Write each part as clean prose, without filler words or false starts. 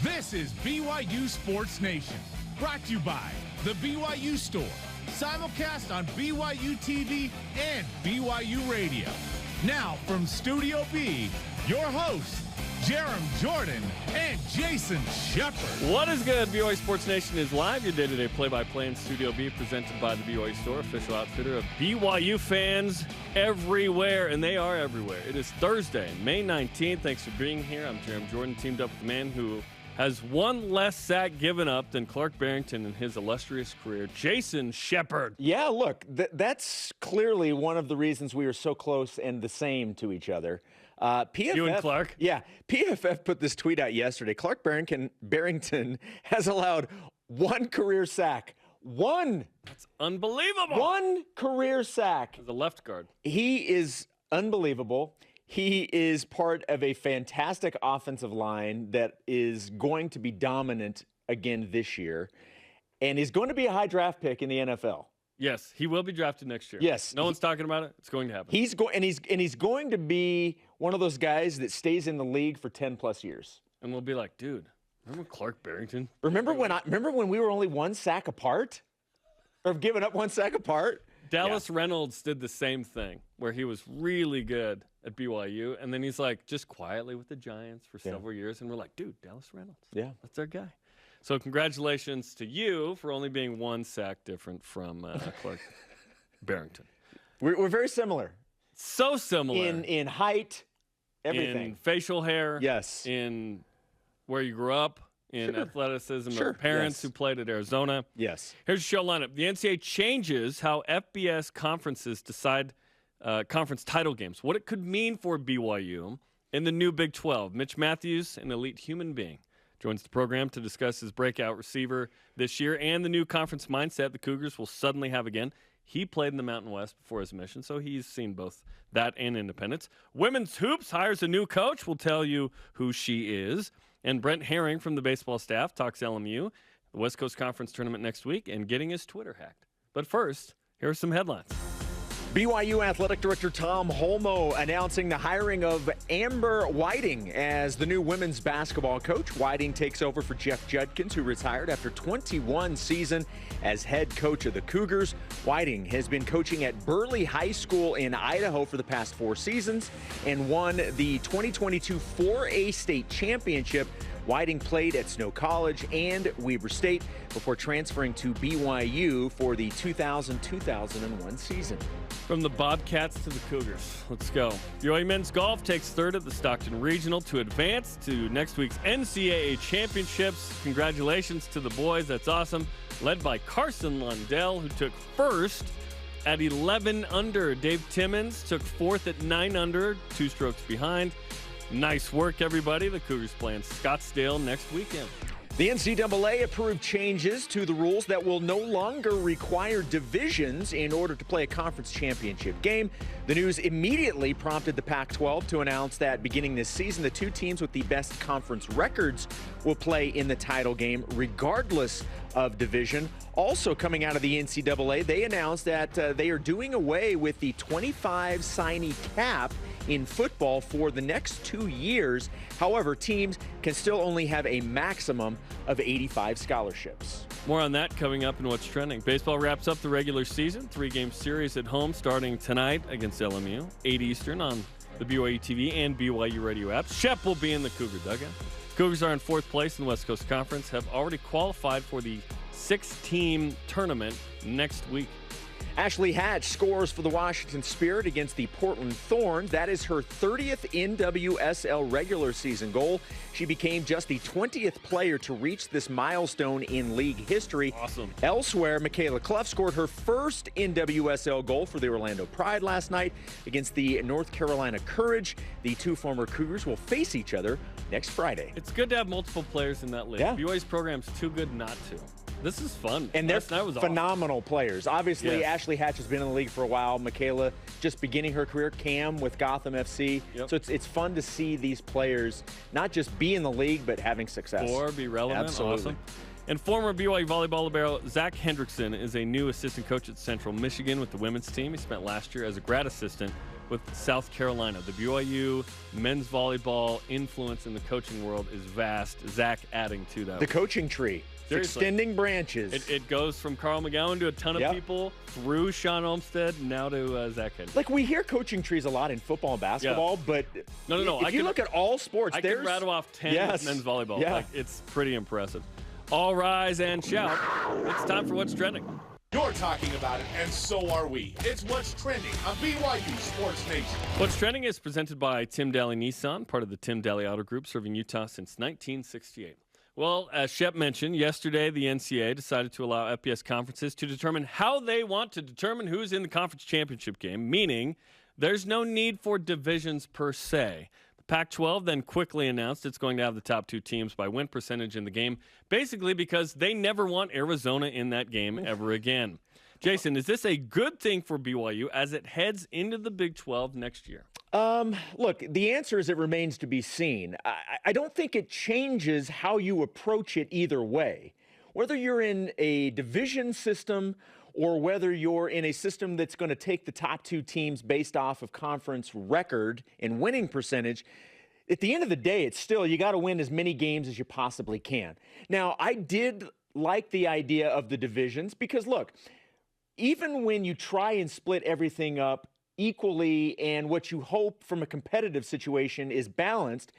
This is BYU Sports Nation, brought to you by the BYU Store, simulcast on BYU TV and BYU Radio. Now from Studio B, your hosts, Jarom Jordan and Jason Shepard. What is good? BYU Sports Nation is live. Your day-to-day play-by-play in Studio B, presented by the BYU Store, official outfitter of BYU fans everywhere, and they are everywhere. It is Thursday, May 19th. Thanks for being here. I'm Jarom Jordan, teamed up with the man who has one less sack given up than Clark Barrington in his illustrious career, Jason Shepard. Yeah, look, that's clearly one of the reasons we are so close and the same to each other. PFF, you and Clark? Yeah, PFF put this tweet out yesterday. Clark Barrington has allowed one career sack. One. That's unbelievable. One career sack. As a left guard. He is unbelievable. He is part of a fantastic offensive line that is going to be dominant again this year, and is going to be a high draft pick in the NFL. Yes, he will be drafted next year. Yes. No one's talking about it. It's going to happen. He's going to be one of those guys that stays in the league for 10+ years. And we'll be like, dude, remember Clark Barrington? Remember when we were only one sack apart? Or giving up one sack apart? Dallas Reynolds did the same thing, where he was really good at BYU, and then he's like just quietly with the Giants for several years, and we're like, dude, Dallas Reynolds. Yeah. That's our guy. So congratulations to you for only being one sack different from Clark Barrington. We're very similar. So similar. In height, everything. In facial hair. Yes. In where you grew up. In athleticism of parents who played at Arizona. Yes. Here's your show lineup. The NCAA changes how FBS conferences decide conference title games, what it could mean for BYU in the new Big 12. Mitch Matthews, an elite human being, joins the program to discuss his breakout receiver this year and the new conference mindset the Cougars will suddenly have again. He played in the Mountain West before his mission, so he's seen both that and independence. Women's Hoops hires a new coach. We'll tell you who she is. And Brent Haring from the baseball staff talks LMU, the West Coast Conference tournament next week, and getting his Twitter hacked. But first, here are some headlines. BYU Athletic Director Tom Holmoe announcing the hiring of Amber Whiting as the new women's basketball coach. Whiting takes over for Jeff Judkins, who retired after 21 seasons as head coach of the Cougars. Whiting has been coaching at Burley High School in Idaho for the past 4 seasons and won the 2022 4A state championship. Whiting played at Snow College and Weber State before transferring to BYU for the 2000-2001 season. From the Bobcats to the Cougars, let's go. BYU men's golf takes third at the Stockton Regional to advance to next week's NCAA championships. Congratulations to the boys. That's awesome. Led by Carson Lundell, who took first at 11 under. Dave Timmons took fourth at 9 under, 2 strokes behind. Nice work, everybody. The Cougars play in Scottsdale next weekend. The NCAA approved changes to the rules that will no longer require divisions in order to play a conference championship game. The news immediately prompted the Pac-12 to announce that beginning this season, the 2 teams with the best conference records will play in the title game regardless of division. Also coming out of the NCAA, they announced that they are doing away with the 25 signee cap in football for the next 2 years. However, teams can still only have a maximum of 85 scholarships. More on that coming up in What's Trending. Baseball wraps up the regular season. 3-game series at home starting tonight against LMU, 8 Eastern on the BYU TV and BYU Radio apps. Shep will be in the Cougar dugout. Cougars are in 4th place in the West Coast Conference, have already qualified for the 6-team tournament next week. Ashley Hatch scores for the Washington Spirit against the Portland Thorns. That is her 30th NWSL regular season goal. She became just the 20th player to reach this milestone in league history. Awesome. Elsewhere, Michaela Clough scored her first NWSL goal for the Orlando Pride last night against the North Carolina Courage. The 2 former Cougars will face each other next Friday. It's good to have multiple players in that league. Yeah. BYU's program's too good not to. This is fun. And they're phenomenal players. Obviously, Yes. Ashley Hatch has been in the league for a while. Michaela just beginning her career. Cam with Gotham FC. Yep. So it's fun to see these players not just be in the league, but having success. Or be relevant. Absolutely. Awesome. And former BYU volleyball libero Zach Hendrickson is a new assistant coach at Central Michigan with the women's team. He spent last year as a grad assistant with South Carolina. The BYU men's volleyball influence in the coaching world is vast. Zach adding to that. The coaching tree. Seriously. Extending branches. It goes from Carl McGowan to a ton of people, through Sean Olmstead, now to Zach Henry. Like, we hear coaching trees a lot in football and basketball, but no. if you look at all sports, I there's... can rattle off 10 men's volleyball. Yeah. Like, it's pretty impressive. All rise and shout. It's time for What's Trending. You're talking about it, and so are we. It's What's Trending on BYU Sports Nation. What's Trending is presented by Tim Daly Nissan, part of the Tim Daly Auto Group, serving Utah since 1968. Well, as Shep mentioned, yesterday the NCAA decided to allow FBS conferences to determine how they want to determine who's in the conference championship game, meaning there's no need for divisions per se. The Pac-12 then quickly announced it's going to have the top 2 teams by win percentage in the game, basically because they never want Arizona in that game ever again. Jason, is this a good thing for BYU as it heads into the Big 12 next year? Look, the answer is it remains to be seen. I don't think it changes how you approach it either way. Whether you're in a division system or whether you're in a system that's going to take the top 2 teams based off of conference record and winning percentage, at the end of the day, it's still, you got to win as many games as you possibly can. Now, I did like the idea of the divisions because, look, even when you try and split everything up equally and what you hope from a competitive situation is balanced,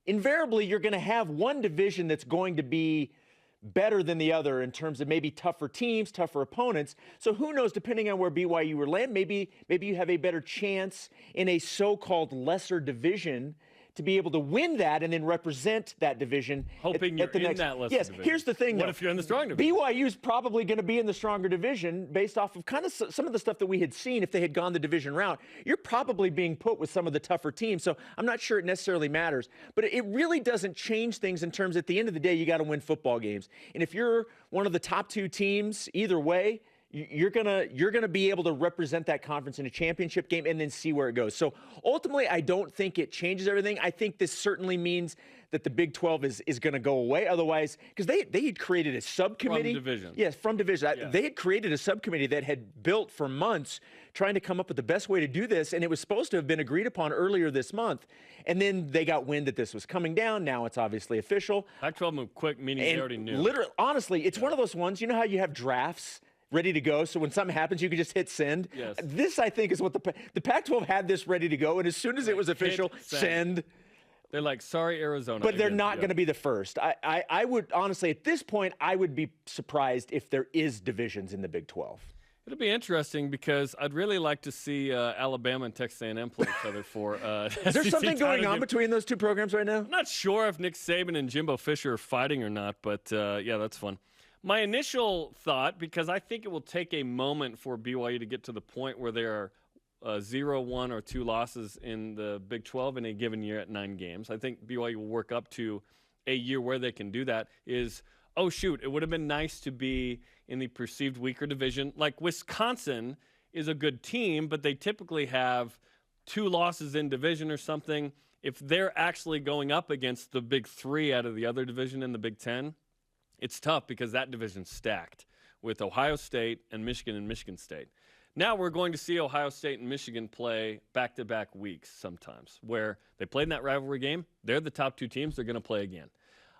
invariably you're going to have one division that's going to be better than the other in terms of maybe tougher teams, tougher opponents. So who knows, depending on where BYU will land, maybe you have a better chance in a so-called lesser division to be able to win that and then represent that division. Hoping you're in that lesser division. Yes, here's the thing, What though. if you're in the strong division? BYU's probably going to be in the stronger division based off of kind of some of the stuff that we had seen if they had gone the division route. You're probably being put with some of the tougher teams, so I'm not sure it necessarily matters. But it really doesn't change things in terms, at the end of the day, you got to win football games. And if you're one of the top 2 teams, either way, you're gonna be able to represent that conference in a championship game and then see where it goes. So ultimately, I don't think it changes everything. I think this certainly means that the Big 12 is going to go away. Otherwise, because they had created a subcommittee. From division. Yes, from division. Yeah. They had created a subcommittee that had built for months trying to come up with the best way to do this, and it was supposed to have been agreed upon earlier this month. And then they got wind that this was coming down. Now it's obviously official. Pac-12 moved quick, meaning they already knew. Literally, honestly, it's one of those ones, you know how you have drafts ready to go, so when something happens, you can just hit send. Yes. This, I think, is what the Pac-12 had this ready to go, and as soon as it was official, send. They're like, sorry, Arizona. But they're not going to be the first. I would, honestly, at this point, I would be surprised if there is divisions in the Big 12. It'll be interesting because I'd really like to see Alabama and Texas A&M play each other for Is there something going on between those 2 programs right now? I'm not sure if Nick Saban and Jimbo Fisher are fighting or not, but yeah, that's fun. My initial thought, because I think it will take a moment for BYU to get to the point where there are 0, 1, or 2 losses in the Big 12 in a given year at 9 games. I think BYU will work up to a year where they can do that is, oh, shoot, it would have been nice to be in the perceived weaker division. Like Wisconsin is a good team, but they typically have 2 losses in division or something. If they're actually going up against the big 3 out of the other division in the Big 10, it's tough because that division's stacked with Ohio State and Michigan State. Now we're going to see Ohio State and Michigan play back-to-back weeks sometimes where they played in that rivalry game. They're the top 2 teams. They're going to play again.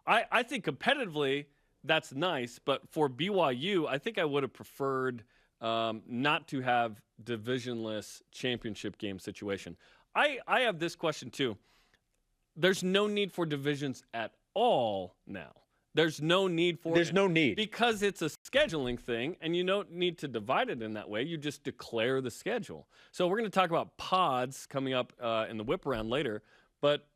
I think competitively that's nice, but for BYU, I think I would have preferred not to have divisionless championship game situation. I have this question too. There's no need for divisions at all now. There's no need for it. There's no need. Because it's a scheduling thing, and you don't need to divide it in that way. You just declare the schedule. So we're going to talk about pods coming up in the whip around later. But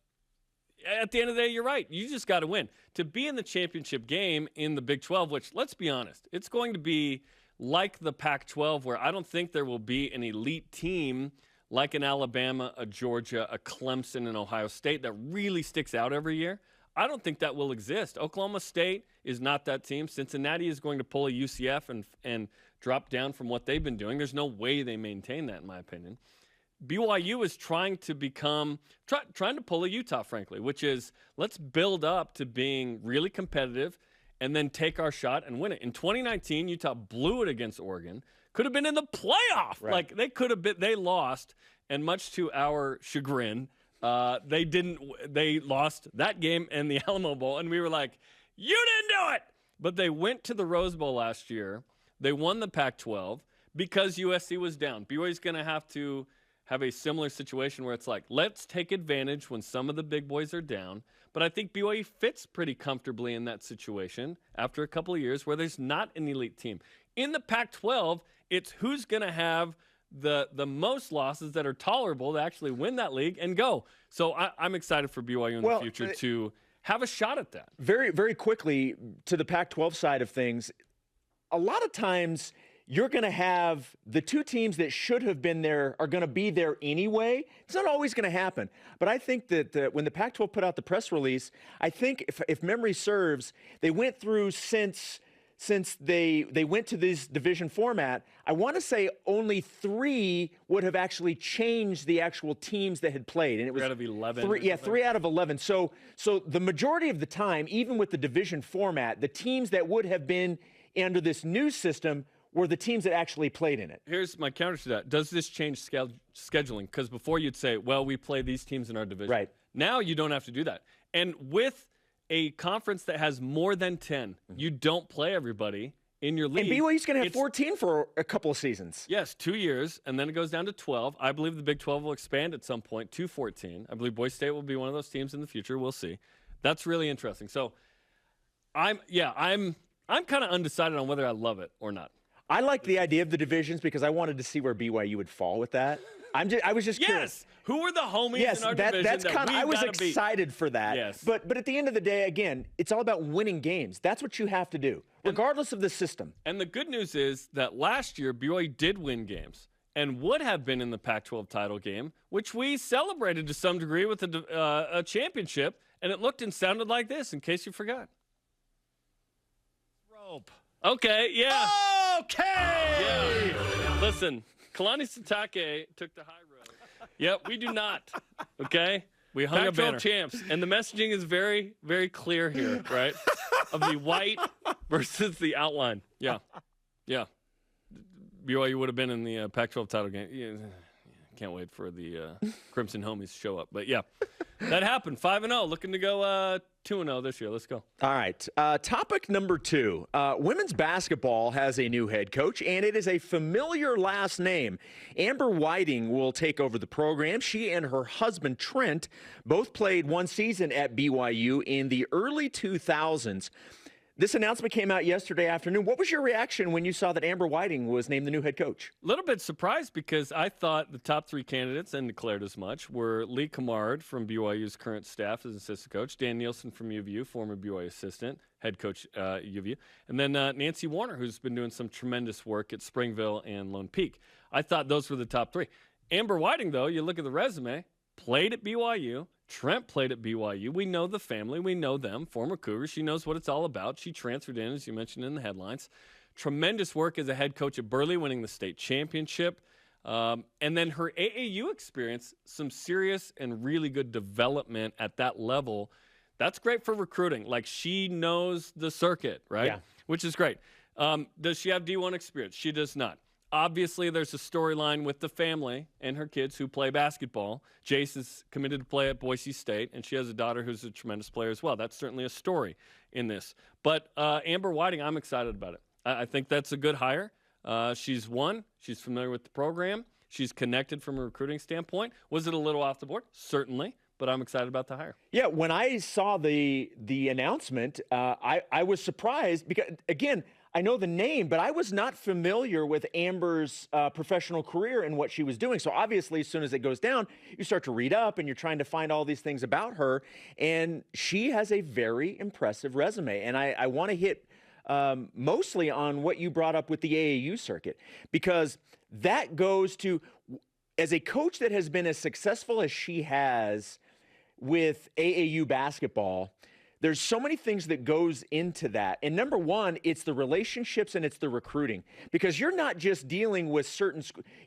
at the end of the day, you're right. You just got to win. To be in the championship game in the Big 12, which, let's be honest, it's going to be like the Pac-12, where I don't think there will be an elite team like an Alabama, a Georgia, a Clemson, and Ohio State that really sticks out every year. I don't think that will exist. Oklahoma State is not that team. Cincinnati is going to pull a UCF and drop down from what they've been doing. There's no way they maintain that, in my opinion. BYU is trying to trying to pull a Utah, frankly, which is let's build up to being really competitive and then take our shot and win it. In 2019, Utah blew it against Oregon. could have been in the playoff. Right. Like they could have been. They lost, and much to our chagrin, they didn't. They lost that game and the Alamo Bowl, and we were like, "You didn't do it." But they went to the Rose Bowl last year. They won the Pac-12 because USC was down. BYU's going to have a similar situation where it's like, let's take advantage when some of the big boys are down. But I think BYU fits pretty comfortably in that situation after a couple of years where there's not an elite team. In the Pac-12, it's who's going to have the most losses that are tolerable to actually win that league and go. So I'm excited for BYU in the future to have a shot at that. Very, very quickly to the Pac-12 side of things, a lot of times you're going to have the two teams that should have been there are going to be there anyway. It's not always going to happen. But I think that when the Pac-12 put out the press release, I think if memory serves, they went through since they went to this division format, I want to say only 3 would have actually changed the actual teams that had played. And it was 3 out of 11. 3 out of 11. So the majority of the time, even with the division format, the teams that would have been under this new system were the teams that actually played in it. Here's my counter to that. Does this change scheduling? Because before you'd say, well, we play these teams in our division. Right. Now you don't have to do that. And with a conference that has more than 10, you don't play everybody in your league. And BYU's going to have 14 for a couple of seasons. Yes, 2 years, and then it goes down to 12. I believe the Big 12 will expand at some point to 14. I believe Boise State will be one of those teams in the future. We'll see. That's really interesting. So I'm kind of undecided on whether I love it or not. I like the idea of the divisions because I wanted to see where BYU would fall with that. I was just curious. Who are the homies in our division? That's kind of. I was excited for that. Yes. But at the end of the day, again, it's all about winning games. That's what you have to do, regardless of the system. And the good news is that last year BYU did win games and would have been in the Pac-12 title game, which we celebrated to some degree with a championship, and it looked and sounded like this. In case you forgot. Rope. Okay. Yeah. Okay. Yeah. Listen, Kalani Sitake took the high road. Yep, we do not. Okay? We hung a banner. Champs. And the messaging is very, very clear here, right? Of the white versus the outline. Yeah. Yeah. BYU would have been in the Pac-12 title game. Yeah. Can't wait for the Crimson Homies to show up. But, yeah, that happened. 5-0. Looking to go 2-0 this year. Let's go. All right. Topic number 2. Women's basketball has a new head coach, and it is a familiar last name. Amber Whiting will take over the program. She and her husband, Trent, both played one season at BYU in the early 2000s. This announcement came out yesterday afternoon. What was your reaction when you saw that Amber Whiting was named the new head coach? A little bit surprised because I thought the top 3 candidates, and declared as much, were Lee Camard from BYU's current staff as assistant coach, Dan Nielsen from UVU, former BYU assistant, head coach UVU, and then Nancy Warner, who's been doing some tremendous work at Springville and Lone Peak. I thought those were the top 3. Amber Whiting, though, you look at the resume, played at BYU. Trent played at BYU. We know the family. We know them. Former Cougar. She knows what it's all about. She transferred in, as you mentioned in the headlines. Tremendous work as a head coach at Burley, winning the state championship. And then her AAU experience, some serious and really good development at that level. That's great for recruiting. Like, she knows the circuit, right? Yeah. Which is great. Does she have D1 experience? She does not. Obviously, there's a storyline with the family and her kids who play basketball. Jace is committed to play at Boise State, and she has a daughter who's a tremendous player as well. That's certainly a story in this. But Amber Whiting, I'm excited about it. I think that's a good hire. She's won. She's familiar with the program. She's connected from a recruiting standpoint. Was it a little off the board? Certainly. But I'm excited about the hire. Yeah, when I saw the announcement, I was surprised because, again, I know the name, but I was not familiar with Amber's professional career and what she was doing. So obviously, as soon as it goes down, you start to read up and you're trying to find all these things about her. And she has a very impressive resume. And I want to hit mostly on what you brought up with the AAU circuit, because that goes to, as a coach that has been as successful as she has with AAU basketball, there's so many things that goes into that. And number one, it's the relationships and it's the recruiting, because you're not just dealing with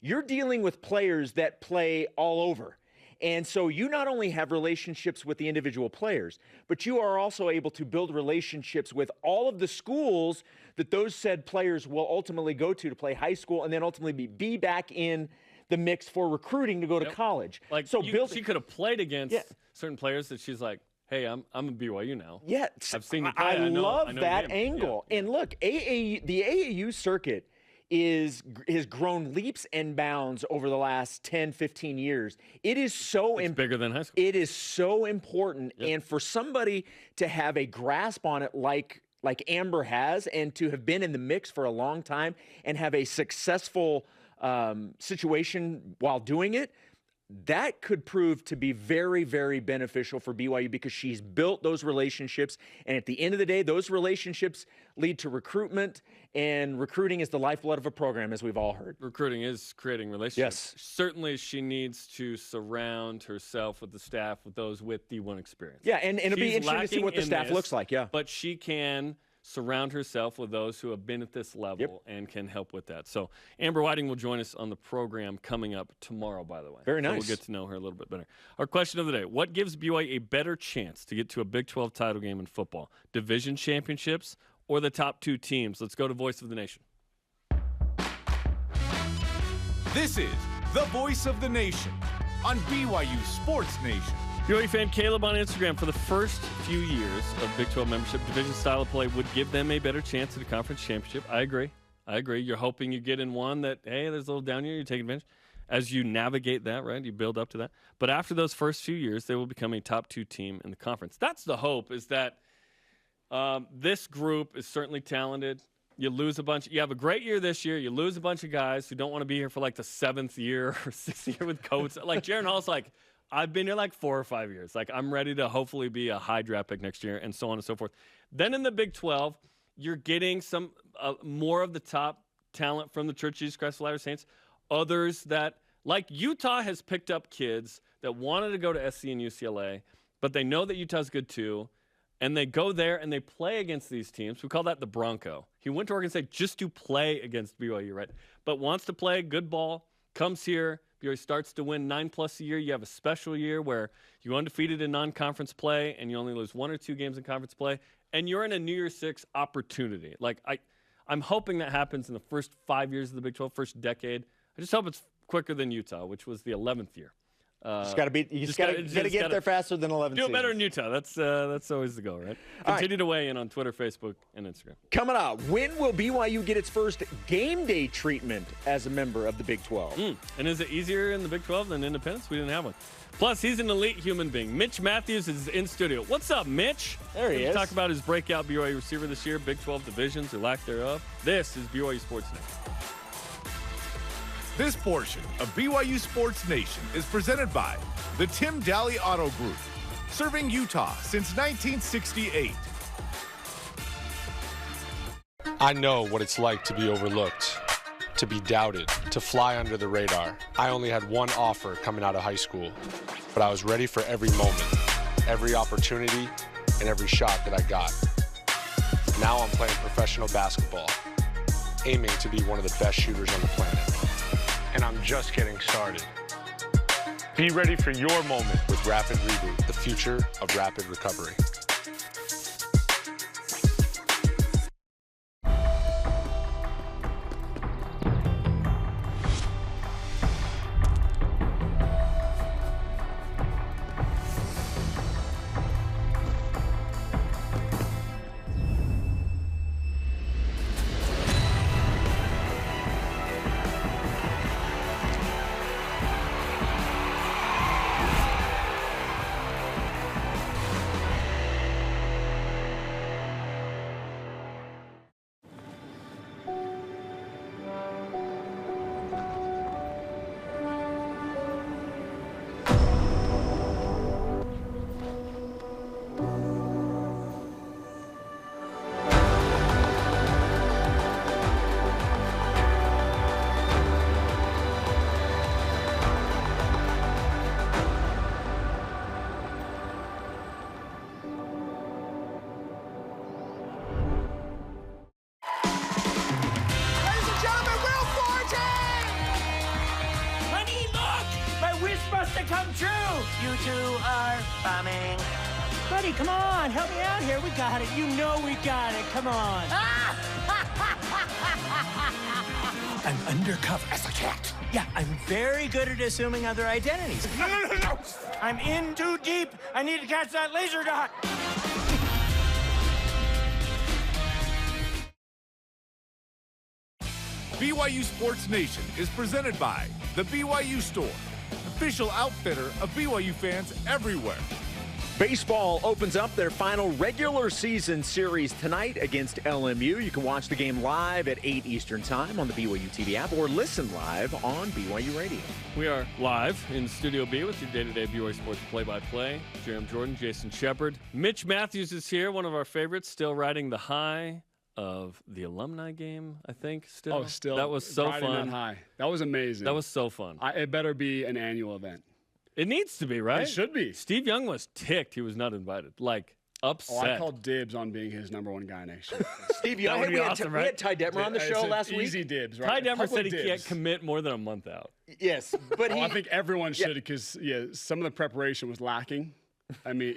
you're dealing with players that play all over. And so you not only have relationships with the individual players, but you are also able to build relationships with all of the schools that those said players will ultimately go to play high school and then ultimately be back in the mix for recruiting to go to college. Like, so she could have played against certain players that she's like, hey, I'm a BYU now. Yeah, I've seen you play. I love know that angle. Yeah. And look, the AAU circuit has grown leaps and bounds over the last 10, 15 years. It is so it's bigger than high school. It is so important. Yep. And for somebody to have a grasp on it like Amber has, and to have been in the mix for a long time and have a successful situation while doing it, that could prove to be very, very beneficial for BYU because she's built those relationships. And at the end of the day, those relationships lead to recruitment, and recruiting is the lifeblood of a program, as we've all heard. Recruiting is creating relationships. Yes. Certainly she needs to surround herself with the staff, with those with D1 experience. Yeah, and it'll be interesting to see what the staff looks like, But she can surround herself with those who have been at this level and can help with that. So Amber Whiting will join us on the program coming up tomorrow, by the way. Very nice. So we'll get to know her a little bit better. Our question of the day: what gives BYU a better chance to get to a Big 12 title game in football? Division championships or the top 2 teams? Let's go to Voice of the Nation. This is the Voice of the Nation on BYU Sports Nation. BYU fan Caleb on Instagram: for the first few years of Big 12 membership, division style of play would give them a better chance at a conference championship. I agree. You're hoping you get in one that, hey, there's a little down year, you take advantage. As you navigate that, right, you build up to that. But after those first few years, they will become a top 2 team in the conference. That's the hope, is that this group is certainly talented. You lose a bunch. You have a great year this year. You lose a bunch of guys who don't want to be here for like the 7th year or 6th year with coach. Like Jaron Hall's like, I've been here like 4 or 5 years. Like, I'm ready to hopefully be a high draft pick next year, and so on and so forth. Then in the Big 12, you're getting some more of the top talent from the Church of Jesus Christ of Latter-day Saints. Others that, like Utah, has picked up kids that wanted to go to SC and UCLA, but they know that Utah's good too, and they go there and they play against these teams. We call that the Bronco. He went to Oregon State just to play against BYU, right? But wants to play good ball, comes here. BYU starts to win 9+ a year. You have a special year where you're undefeated in non-conference play and you only lose 1 or 2 games in conference play, and you're in a New Year's Six opportunity. Like, I'm hoping that happens in the first 5 years of the Big 12, first decade. I just hope it's quicker than Utah, which was the 11th year. You just got to get there faster than 11 Do it better in Utah. That's always the goal, right? Continue to weigh in on Twitter, Facebook, and Instagram. Coming up, when will BYU get its first game day treatment as a member of the Big 12? And is it easier in the Big 12 than Independence? We didn't have one. Plus, he's an elite human being. Mitch Matthews is in studio. What's up, Mitch? There he is. Talk about his breakout BYU receiver this year, Big 12 divisions or lack thereof. This is BYU Sports Nation. This portion of BYU Sports Nation is presented by the Tim Daly Auto Group, serving Utah since 1968. I know what it's like to be overlooked, to be doubted, to fly under the radar. I only had one offer coming out of high school, but I was ready for every moment, every opportunity, and every shot that I got. Now I'm playing professional basketball, aiming to be one of the best shooters on the planet. And I'm just getting started. Be ready for your moment with Rapid Reboot, the future of rapid recovery. come true. You two are bombing. Buddy, come on. Help me out here. We got it. You know we got it. Come on. I'm undercover as a cat. Yeah, I'm very good at assuming other identities. No. I'm in too deep. I need to catch that laser dot. BYU Sports Nation is presented by the BYU Store, official outfitter of BYU fans everywhere. Baseball opens up their final regular season series tonight against LMU. You can watch the game live at 8 Eastern Time on the BYU TV app or listen live on BYU Radio. We are live in Studio B with your day-to-day BYU Sports play-by-play. Jarom Jordan, Jason Shepard. Mitch Matthews is here, one of our favorites, still riding the high of the alumni game, I think, still. Oh, still. That was so riding fun. That high. That was amazing. That was so fun. It better be an annual event. It needs to be, right? It should be. Steve Young was ticked he was not invited. Like, upset. Oh, I called dibs on being his #1 guy next year. Steve Young, we had Ty Detmer on the show last week. Easy dibs, Ty right? Detmer said he can't commit more than a month out. Yes, but I think everyone should because some of the preparation was lacking. I mean,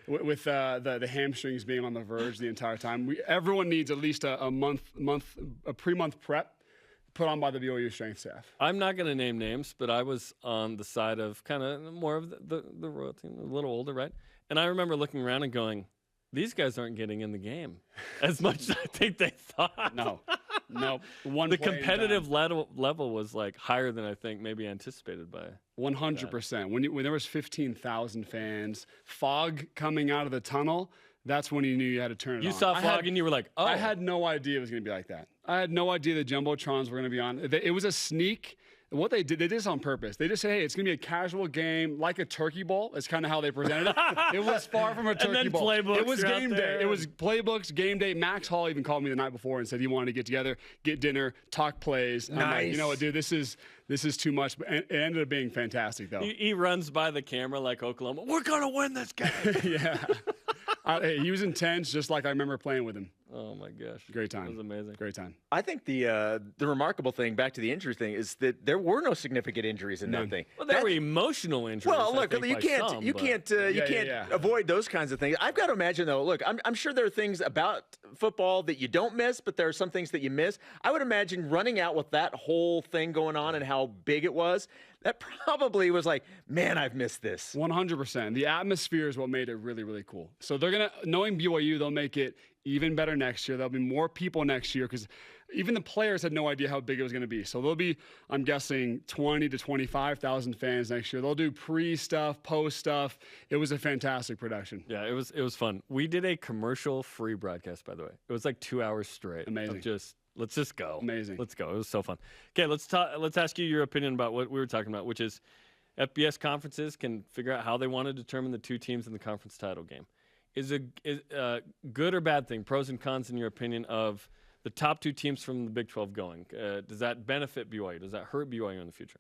with the hamstrings being on the verge the entire time, everyone needs at least a pre-month prep put on by the BYU strength staff. I'm not going to name names, but I was on the side of kind of more of the royal team, a little older, right? And I remember looking around and going, these guys aren't getting in the game as much as I think they thought. No. The competitive level was like higher than I think maybe anticipated by 100%. When there was 15,000 fans, fog coming out of the tunnel, that's when you knew you had to turn it on. You saw fog and you were like, oh. I had no idea it was going to be like that. I had no idea the Jumbotrons were going to be on. It was a sneak. What they did this on purpose. They just said, hey, it's going to be a casual game like a turkey bowl. That's kind of how they presented it. It was far from a turkey bowl. Playbooks it was game day. It was playbooks, game day. Max Hall even called me the night before and said he wanted to get together, get dinner, talk plays. Nice. I'm like, you know what, dude, this is too much. But it ended up being fantastic, though. He runs by the camera like Oklahoma. We're going to win this game. Yeah. Hey, he was intense, just like I remember playing with him. Oh, my gosh. Great time. It was amazing. Great time. I think the remarkable thing, back to the injury thing, is that there were no significant injuries in that thing. Well, there were emotional injuries. Well, look, you can't avoid those kinds of things. I've got to imagine, though. Look, I'm sure there are things about football that you don't miss, but there are some things that you miss. I would imagine running out with that whole thing going on and how big it was. That probably was like, man, I've missed this. 100%. The atmosphere is what made it really, really cool. So they're going to, knowing BYU, they'll make it even better next year. There'll be more people next year because even the players had no idea how big it was going to be. So there'll be, I'm guessing, 20 to 25,000 fans next year. They'll do pre-stuff, post-stuff. It was a fantastic production. Yeah, it was fun. We did a commercial-free broadcast, by the way. It was like 2 hours straight. Amazing. Let's just go. Amazing. Let's go. It was so fun. Okay, let's ask you your opinion about what we were talking about, which is FBS conferences can figure out how they want to determine the two teams in the conference title game. Is a good or bad thing, pros and cons in your opinion, of the top two teams from the Big 12 going? Does that benefit BYU? Does that hurt BYU in the future?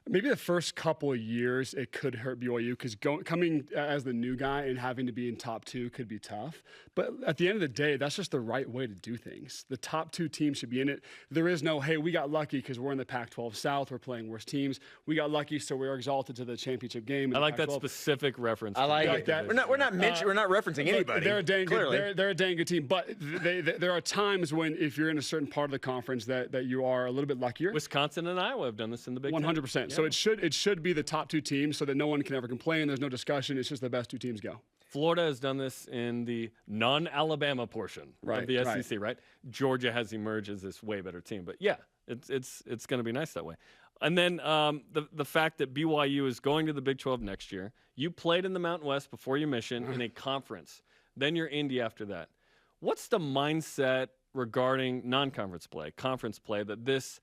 Maybe the first couple of years it could hurt BYU because coming as the new guy and having to be in top two could be tough. But at the end of the day, that's just the right way to do things. The top two teams should be in it. There is no, hey, we got lucky because we're in the Pac-12 South. We're playing worse teams. We got lucky, so we're exalted to the championship game. I like that specific reference. I like that. We're not referencing anybody. They're a dang good. They're a dang good team. But there are times when if you're in a certain part of the conference that you are a little bit luckier. Wisconsin and Iowa have done this in the Big 10. 100%. So it should be the top two teams so that no one can ever complain. There's no discussion. It's just the best two teams go. Florida has done this in the non-Alabama portion of the SEC, right? Georgia has emerged as this way better team. But yeah, it's going to be nice that way. And then the fact that BYU is going to the Big 12 next year. You played in the Mountain West before your mission in a conference. Then you're Indy after that. What's the mindset regarding non-conference play, conference play, that this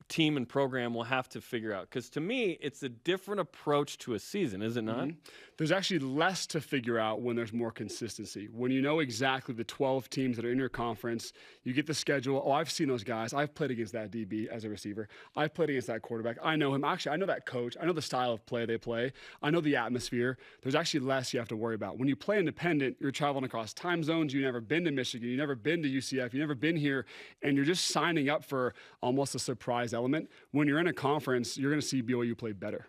team and program will have to figure out? Because to me, it's a different approach to a season, is it not? Mm-hmm. There's actually less to figure out when there's more consistency. When you know exactly the 12 teams that are in your conference, you get the schedule. Oh, I've seen those guys. I've played against that DB as a receiver. I've played against that quarterback. I know him. Actually, I know that coach. I know the style of play they play. I know the atmosphere. There's actually less you have to worry about. When you play independent, you're traveling across time zones. You've never been to Michigan. You've never been to UCF. You've never been here. And you're just signing up for almost a surprise element. When you're in a conference, you're going to see BYU play better.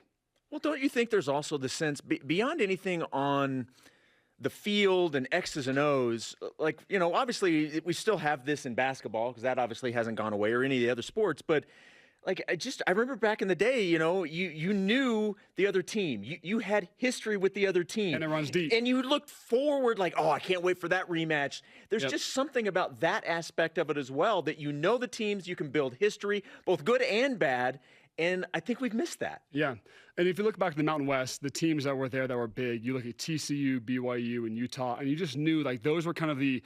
Well, don't you think there's also the sense, beyond anything on the field and X's and O's, like, obviously we still have this in basketball because that obviously hasn't gone away, or any of the other sports, but like, I remember back in the day, you knew the other team. You had history with the other team. And it runs deep. And you looked forward like, oh, I can't wait for that rematch. There's just something about that aspect of it as well, that the teams, you can build history, both good and bad. And I think we've missed that. Yeah. And if you look back to the Mountain West, the teams that were there that were big, you look at TCU, BYU, and Utah, and you just knew like those were kind of the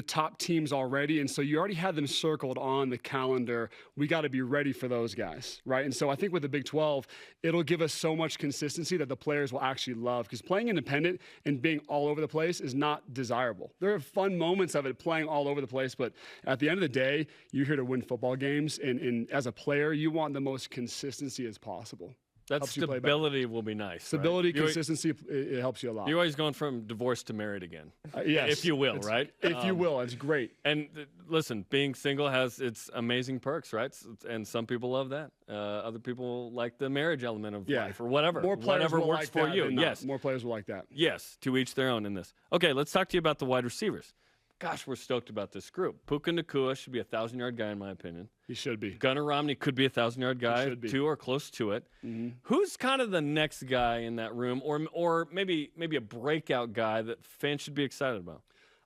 top teams already. And so you already had them circled on the calendar. We got to be ready for those guys, right? And so I think with the Big 12, it'll give us so much consistency that the players will actually love, because playing independent and being all over the place is not desirable. There are fun moments of it playing all over the place, but at the end of the day, you're here to win football games. And as a player, you want the most consistency as possible. That stability will be nice. Stability, right? Consistency, it helps you a lot. You're always going from divorced to married again. Yes. If you will, right? If you will, it's great. And listen, being single has its amazing perks, right? And some people love that. Other people like the marriage element of life, or whatever. More players whatever will works like for that you. than not. Yes. More players will like that. Yes, to each their own in this. Okay, let's talk to you about the wide receivers. Gosh, we're stoked about this group. Puka Nacua should be a 1,000-yard guy, in my opinion. He should be. Gunnar Romney could be a 1,000-yard guy, too, or close to it. Mm-hmm. Who's kind of the next guy in that room, or maybe a breakout guy that fans should be excited about?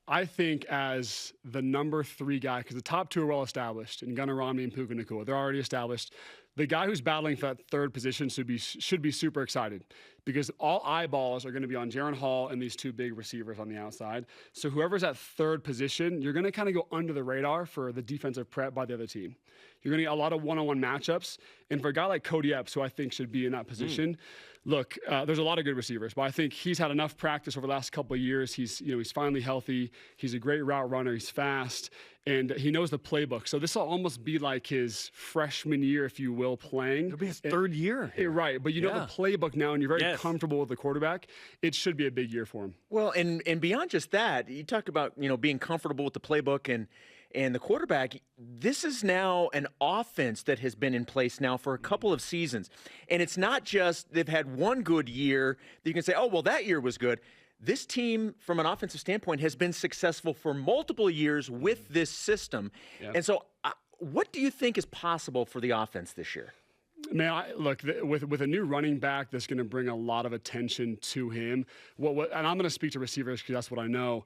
I think as the number 3 guy, because the top 2 are well established, and Gunnar Romney and Puka Nacua, they're already established. The guy who's battling for that 3rd position should be super excited, because all eyeballs are going to be on Jaron Hall and these 2 big receivers on the outside. So whoever's at 3rd position, you're going to kind of go under the radar for the defensive prep by the other team. You're going to get a lot of one-on-one matchups. And for a guy like Cody Epps, who I think should be in that position, look, there's a lot of good receivers, but I think he's had enough practice over the last couple of years. He's finally healthy. He's a great route runner. He's fast, and he knows the playbook. So this will almost be like his freshman year, if you will, playing. It'll be his 3rd year. Right, but you know the playbook now, and you're very comfortable with the quarterback. It should be a big year for him. Well, and beyond just that, you talk about being comfortable with the playbook and the quarterback. This is now an offense that has been in place now for a couple of seasons. And it's not just they've had one good year that you can say, oh, well, that year was good. This team, from an offensive standpoint, has been successful for multiple years with this system. Yep. And so what do you think is possible for the offense this year? Man, look, with a new running back that's going to bring a lot of attention to him. And I'm going to speak to receivers because that's what I know.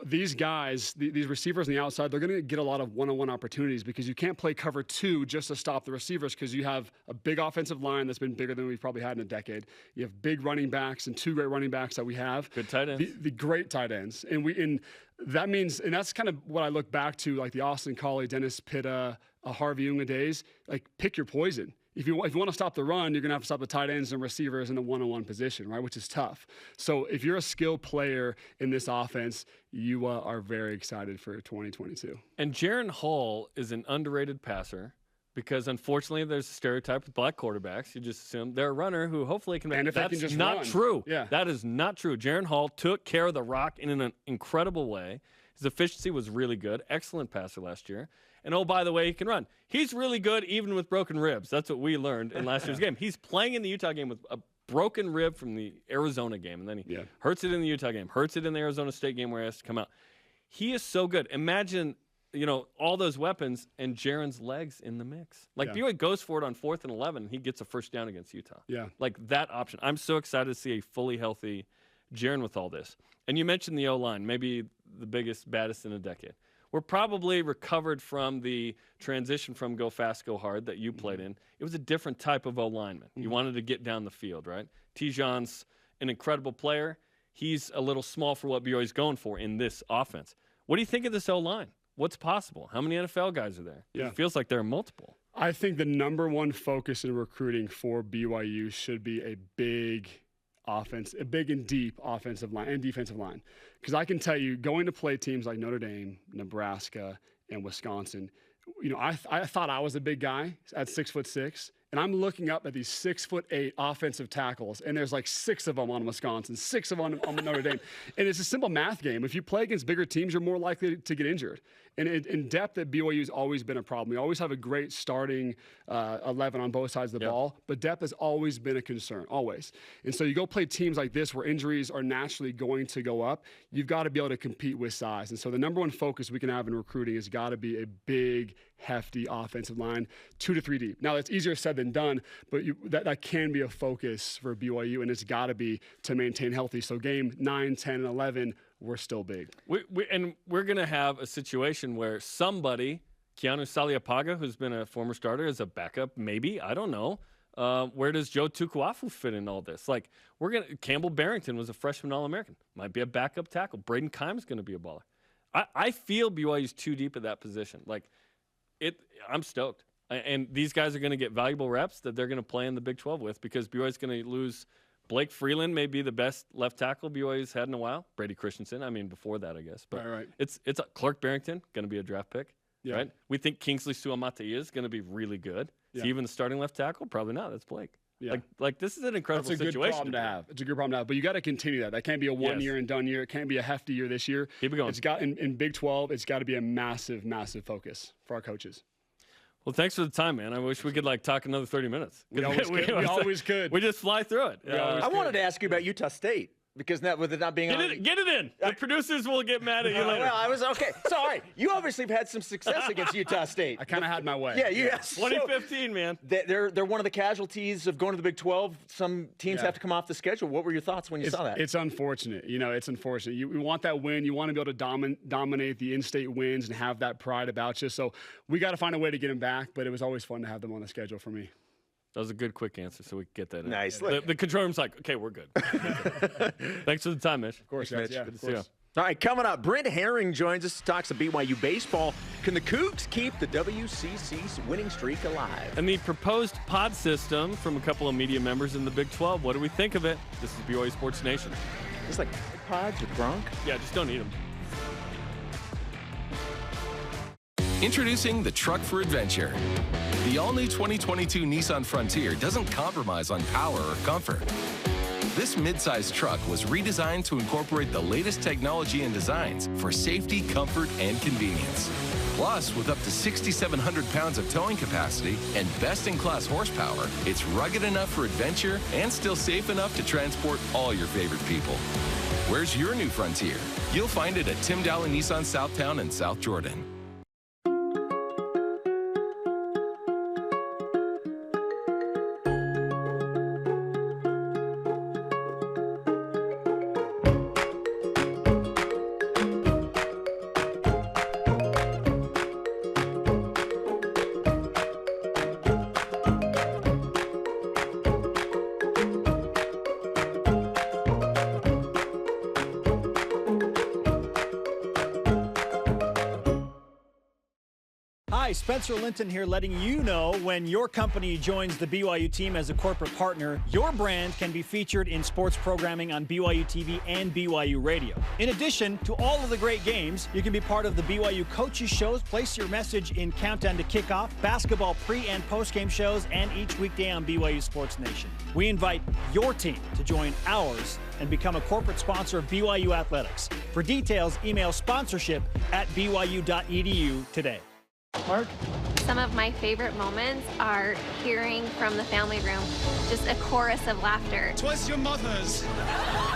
These guys, these receivers on the outside, they're going to get a lot of one-on-one opportunities, because you can't play cover 2 just to stop the receivers, because you have a big offensive line that's been bigger than we've probably had in a decade. You have big running backs, and 2 great running backs that we have. Good tight ends. The great tight ends. And that means, and that's kind of what I look back to, like the Austin Collie, Dennis Pitta, Harvey Unga days. Like, pick your poison. If you want to stop the run, you're going to have to stop the tight ends and receivers in the one-on-one position, right, which is tough. So if you're a skilled player in this offense, you are very excited for 2022. And Jaron Hall is an underrated passer, because unfortunately there's a stereotype with black quarterbacks. You just assume they're a runner who hopefully can make it. That's not true. Yeah. That is not true. Jaron Hall took care of the rock in an incredible way. His efficiency was really good. Excellent passer last year. And oh, by the way, he can run. He's really good even with broken ribs. That's what we learned in last year's game. He's playing in the Utah game with a broken rib from the Arizona game, and then he hurts it in the Utah game, hurts it in the Arizona State game where he has to come out. He is so good. Imagine, all those weapons and Jaron's legs in the mix. Like, BYU goes for it on 4th and 11, he gets a first down against Utah. Yeah. Like, that option. I'm so excited to see a fully healthy Jaron with all this. And you mentioned the O-line, maybe the biggest, baddest in a decade. We're probably recovered from the transition from go fast, go hard that you played in. It was a different type of O-lineman. You wanted to get down the field, right? Tijon's an incredible player. He's a little small for what BYU's going for in this offense. What do you think of this O-line? What's possible? How many NFL guys are there? Yeah. It feels like there are multiple. I think the number 1 focus in recruiting for BYU should be a big and deep offensive line and defensive line. Because I can tell you, going to play teams like Notre Dame, Nebraska, and Wisconsin, I thought I was a big guy at 6'6", And I'm looking up at these 6'8" offensive tackles, and there's like 6 of them on Wisconsin, 6 of them on Notre Dame. And it's a simple math game. If you play against bigger teams, you're more likely to get injured. And in depth at BYU has always been a problem. We always have a great starting 11 on both sides of the ball, but depth has always been a concern, always. And so you go play teams like this where injuries are naturally going to go up, you've got to be able to compete with size. And so the number one focus we can have in recruiting has got to be a big, hefty offensive line, 2 to 3 deep. Now, it's easier said than done, but that can be a focus for BYU, and it's got to be to maintain healthy. So game 9, 10, and 11, we're still big. We're going to have a situation where somebody, Keanu Saliapaga, who's been a former starter, is a backup, maybe. I don't know. Where does Joe Tukuafu fit in all this? Like, Campbell Barrington was a freshman All-American. Might be a backup tackle. Braden Kime's going to be a baller. I feel BYU's too deep at that position. I'm stoked. And these guys are going to get valuable reps that they're going to play in the Big 12 with, because BYU's going to lose. Blake Freeland may be the best left tackle BYU's had in a while. Brady Christensen, before that, I guess. But right. It's Clark Barrington, going to be a draft pick. Yeah. Right? We think Kingsley Suamataia is going to be really good. Is he even the starting left tackle? Probably not. That's Blake. Yeah. Like this is an incredible situation. It's a good problem to have. It's a good problem to have. But you got to continue that. That can't be a one-year and done year. It can't be a hefty year this year. Keep it going. It's got in Big 12. It's got to be a massive, massive focus for our coaches. Well, thanks for the time, man. I wish we could talk another 30 minutes. We always could. We just fly through it. I wanted to ask you about Utah State. Because with it not being get it in. The producers will get mad at you later. Well, I was okay. So, all right, you obviously have had some success against Utah State. I kind of had my way. Yeah. 2015, man. They're one of the casualties of going to the Big 12. Some teams have to come off the schedule. What were your thoughts when you saw that? It's unfortunate. It's unfortunate. You want that win. You want to be able to dominate the in-state wins and have that pride about you. So we got to find a way to get them back. But it was always fun to have them on the schedule for me. That was a good, quick answer, so we can get that in. Nice. The control room's like, okay, we're good. Thanks for the time, Mitch. Of course, Mitch. Yeah, good to see you. All right, coming up, Brent Haring joins us to talk some BYU baseball. Can the Cougs keep the WCC's winning streak alive? And the proposed pod system from a couple of media members in the Big 12. What do we think of it? This is BYU Sports Nation. It's like pods with Gronk? Yeah, just don't eat them. Introducing the Truck for Adventure. The all-new 2022 Nissan Frontier doesn't compromise on power or comfort. This midsize truck was redesigned to incorporate the latest technology and designs for safety, comfort, and convenience. Plus, with up to 6,700 pounds of towing capacity and best-in-class horsepower, it's rugged enough for adventure and still safe enough to transport all your favorite people. Where's your new Frontier? You'll find it at Tim Dowling Nissan Southtown and South Jordan. Hi, Spencer Linton here, letting you know when your company joins the BYU team as a corporate partner, your brand can be featured in sports programming on BYU TV and BYU Radio. In addition to all of the great games, you can be part of the BYU coaches shows, place your message in Countdown to Kickoff, basketball pre- and post-game shows, and each weekday on BYU Sports Nation. We invite your team to join ours and become a corporate sponsor of BYU Athletics. For details, email sponsorship@byu.edu today. Mark? Some of my favorite moments are hearing from the family room, just a chorus of laughter. 'Twas your mother's.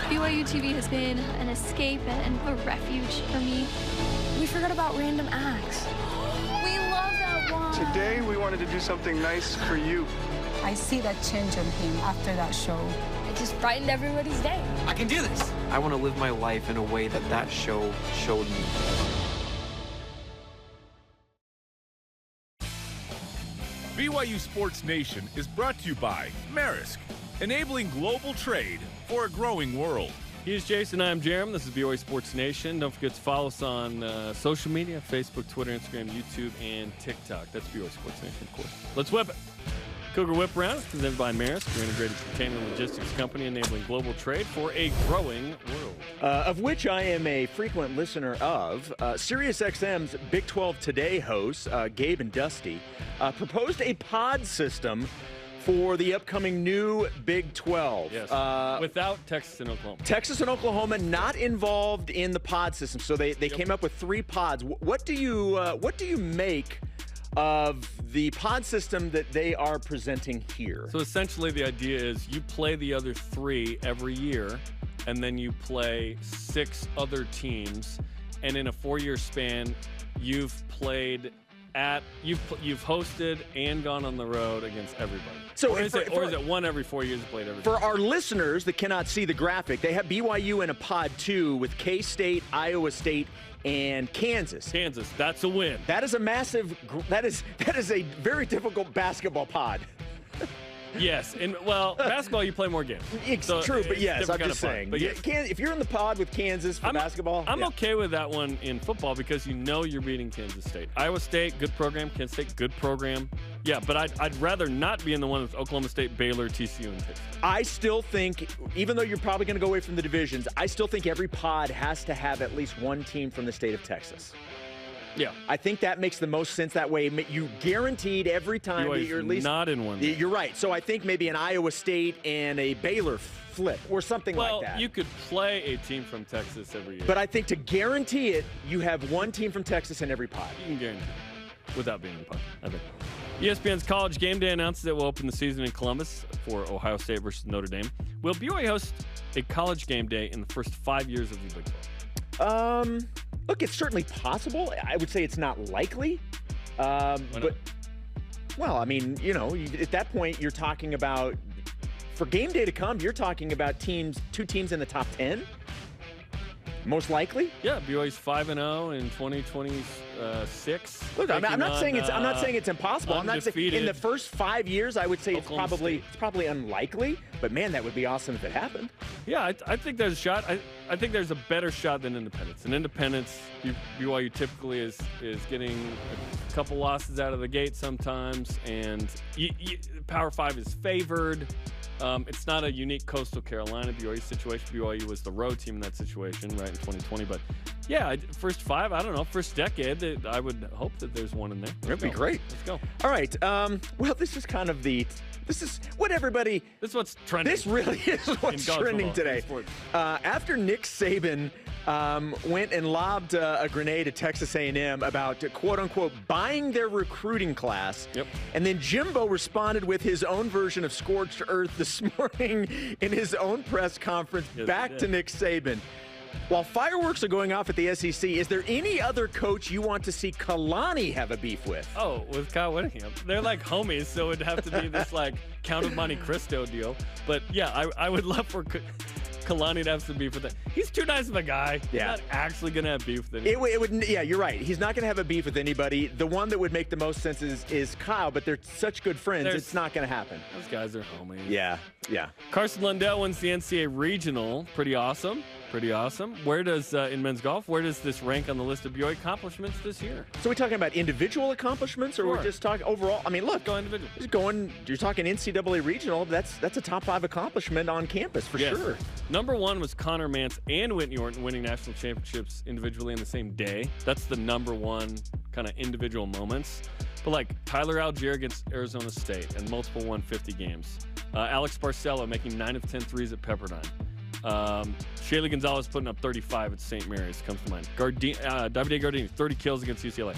BYU TV has been an escape and a refuge for me. We forgot about random acts. We love that one. Today we wanted to do something nice for you. I see that change in him after that show. It just brightened everybody's day. I can do this. I want to live my life in a way that show showed me. BYU Sports Nation is brought to you by Maersk, enabling global trade for a growing world. He's Jason, I'm Jarom. This is BYU Sports Nation. Don't forget to follow us on social media, Facebook, Twitter, Instagram, YouTube, and TikTok. That's BYU Sports Nation, of course. Let's whip it. Cougar Whip Round is presented by Maersk, your integrated container logistics company enabling global trade for a growing world. Of which I am a frequent listener of. SiriusXM's Big 12 Today hosts, Gabe and Dusty, proposed a pod system for the upcoming new Big 12. Yes. Without Texas and Oklahoma. Texas and Oklahoma not involved in the pod system, so they came up with 3 pods. What do you make of the pod system that they are presenting here? So essentially, the idea is you play the other 3 every year, and then you play 6 other teams, and in a 4-year span, you've hosted and gone on the road against everybody. So or is it one every 4 years played every For our listeners that cannot see the graphic, they have BYU in a pod 2 with K-State, Iowa State, and Kansas. That's a win. That is a massive. That is a very difficult basketball pod. Yes, and basketball you play more games. It's so true, but yes, I'm just saying. But if you're in the pod with Kansas for basketball, I'm okay with that one in football because you're beating Kansas State. Iowa State, good program. Kansas State, good program. Yeah, but I'd rather not be in the one with Oklahoma State, Baylor, TCU, and Texas. I still think, even though you're probably going to go away from the divisions, I still think every pod has to have at least one team from the state of Texas. Yeah, I think that makes the most sense that way. You guaranteed every time that you're at least not in one. You're right. So I think maybe an Iowa State and a Baylor flip or something like that. Well, you could play a team from Texas every year. But I think to guarantee it, you have one team from Texas in every pod. You can guarantee it without being in the pod, I think. ESPN's College Game Day announces it will open the season in Columbus for Ohio State versus Notre Dame. Will BYU host a College Game Day in the first 5 years of the Big 12? Look, it's certainly possible. I would say it's not likely. But, well, I mean, at that point, you're talking about, for game day to come, you're talking about 2 teams in the top 10. Most likely. Yeah, BYU's 5-0 in 2026. Look, I'm not saying it's impossible. I'm not saying in the first 5 years, I would say it's probably unlikely. But man, that would be awesome if it happened. Yeah, I think there's a shot. I think there's a better shot than Independence. And Independence, BYU typically is getting a couple losses out of the gate sometimes, and Power 5 is favored. It's not a unique Coastal Carolina BYU situation. BYU was the road team in that situation, right, in 2020. But, yeah, first 5, I don't know, first decade, I would hope that there's one in there. That'd be great. Let's go. All right. Well, this is kind of this is what everybody. This is what's trending. This really is what's trending today. After Nick Saban went and lobbed a grenade at Texas A&M about, quote-unquote, buying their recruiting class. Yep. And then Jimbo responded with his own version of Scorched Earth this morning in his own press conference back to Nick Saban. While fireworks are going off at the SEC, is there any other coach you want to see Kalani have a beef with? Oh, with Kyle Whittingham. They're like homies, so it'd have to be this like Count of Monte Cristo deal. But yeah, I would love for Kalani to have some beef with that. He's too nice of a guy. Yeah. He's not actually going to have beef with anybody. It would, yeah, you're right. He's not going to have a beef with anybody. The one that would make the most sense is Kyle, but they're such good friends, it's not going to happen. Those guys are homies. Yeah. Carson Lundell wins the NCAA Regional. Pretty awesome. Where does, in men's golf, where does this rank on the list of BYU accomplishments this year? So are we talking about individual accomplishments, or we're just talking overall? I mean, look, go individual. You're talking NCAA Regional. That's a top 5 accomplishment on campus for sure. Number 1 was Connor Mance and Whitney Orton winning national championships individually in the same day. That's the number 1 kind of individual moments. But like Tyler Algier against Arizona State and multiple 150 games. Alex Barcelo making 9 of 10 threes at Pepperdine. Shaylee Gonzalez putting up 35 at St. Mary's comes to mind. Davide Gardini, 30 kills against UCLA.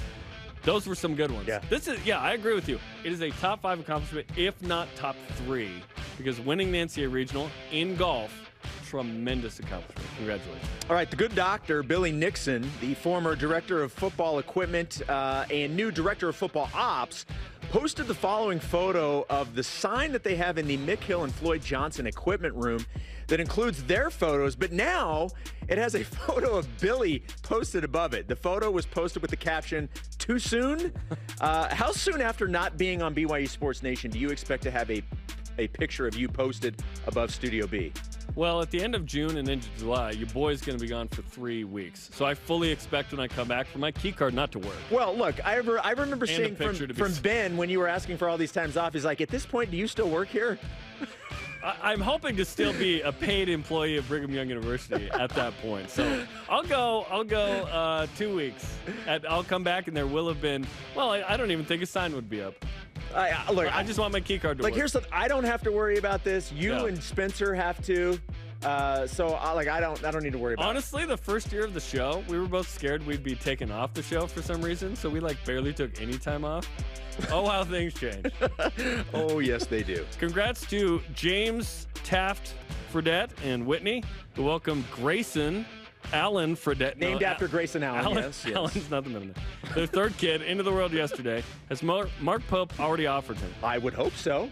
Those were some good ones. Yeah. I agree with you. It is a top 5 accomplishment, if not top 3, because winning the NCAA Regional in golf, tremendous accomplishment. Congratulations. All right, the good doctor, Billy Nixon, the former director of football equipment and new director of football ops, posted the following photo of the sign that they have in the Mick Hill and Floyd Johnson equipment room that includes their photos, but now it has a photo of Billy posted above it. The photo was posted with the caption, "Too soon?" How soon after not being on BYU Sports Nation do you expect to have a picture of you posted above Studio B? Well, at the end of June and into July, your boy's going to be gone for 3 weeks. So I fully expect when I come back for my key card not to work. Well, look, I remember seeing from Ben when you were asking for all these times off, he's like, at this point, do you still work here? I'm hoping to still be a paid employee of Brigham Young University at that point. So I'll go 2 weeks. I'll come back and there will have been, well, I don't even think a sign would be up. Look, I just want my key card to work. Here's something. I don't have to worry about this. You and Spencer have to. I don't need to worry about it. Honestly, the first year of the show, we were both scared we'd be taken off the show for some reason, so we barely took any time off. Oh, how things change. Oh, yes, they do. Congrats to James Taft Fredette and Whitney, who welcomed Grayson Allen Fredette. Named after Grayson Allen, yes. Allen's not the middle name. Their third kid into the world yesterday. Has Mark Pope already offered him? I would hope so.